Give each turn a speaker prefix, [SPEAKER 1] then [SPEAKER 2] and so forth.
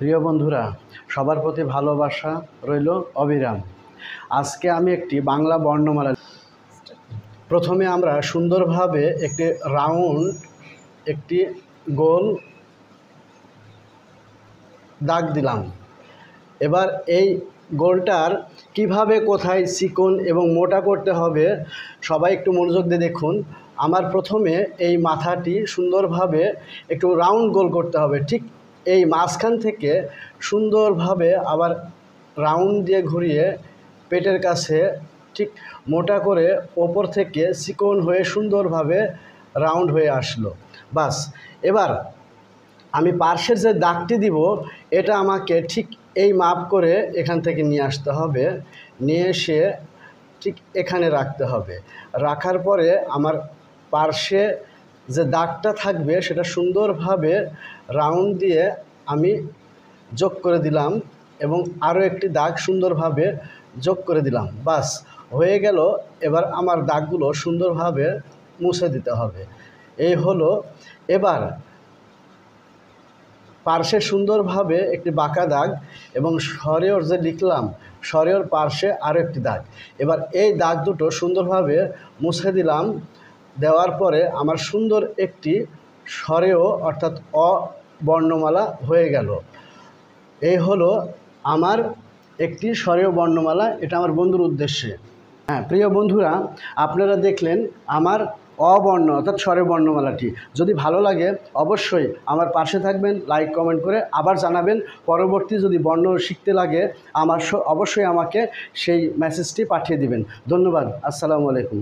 [SPEAKER 1] প্রিয় বন্ধুরা, সবার প্রতি ভালোবাসা রইল অবিরাম। আজকে আমি একটি বাংলা বর্ণমালা। প্রথমে আমরা সুন্দরভাবে একটি রাউন্ড, একটি গোল দাগ দিলাম। এবার এই গোলটার কিভাবে কোথায় চিকন এবং মোটা করতে হবে সবাই একটু মনোযোগ দিয়ে দেখুন। আমার প্রথমে এই মাথাটি সুন্দরভাবে একটু রাউন্ড গোল করতে হবে, ঠিক এই মাঝখান থেকে সুন্দরভাবে আবার রাউন্ড দিয়ে ঘুরিয়ে পেটের কাছে ঠিক মোটা করে ওপর থেকে চিকন হয়ে সুন্দরভাবে রাউন্ড হয়ে আসলো। বাস, এবার আমি পার্শ্বের যে দাগটি দিব এটা আমাকে ঠিক এই মাপ করে এখান থেকে নিয়ে আসতে হবে, নিয়ে এসে ঠিক এখানে রাখতে হবে। রাখার পরে আমার পার্শ্বে যে দাগটা থাকবে সেটা সুন্দরভাবে রাউন্ড দিয়ে আমি যোগ করে দিলাম এবং আরও একটি দাগ সুন্দরভাবে যোগ করে দিলাম। বাস, হয়ে গেল। এবার আমার দাগগুলো সুন্দরভাবে মুছে দিতে হবে। এই হলো। এবার পার্শ্বে সুন্দরভাবে একটি বাঁকা দাগ এবং সরেওর যে লিখলাম সরেওর পার্শ্বে আরও একটি দাগ। এবার এই দাগ দুটো সুন্দরভাবে মুছে দিলাম। দেওয়ার পরে আমার সুন্দর একটি সরেও অর্থাৎ অ বর্ণমালা হয়ে গেল। এই হলো আমার একটি স্বরেয় বর্ণমালা। এটা আমার বন্ধুর উদ্দেশ্যে। হ্যাঁ প্রিয় বন্ধুরা, আপনারা দেখলেন আমার অবর্ণ অর্থাৎ স্বরের বর্ণমালাটি। যদি ভালো লাগে অবশ্যই আমার পাশে থাকবেন, লাইক কমেন্ট করে আবার জানাবেন। পরবর্তী যদি বর্ণ শিখতে লাগে অবশ্যই আমাকে সেই মেসেজটি পাঠিয়ে দিবেন। ধন্যবাদ। আসসালামু আলাইকুম।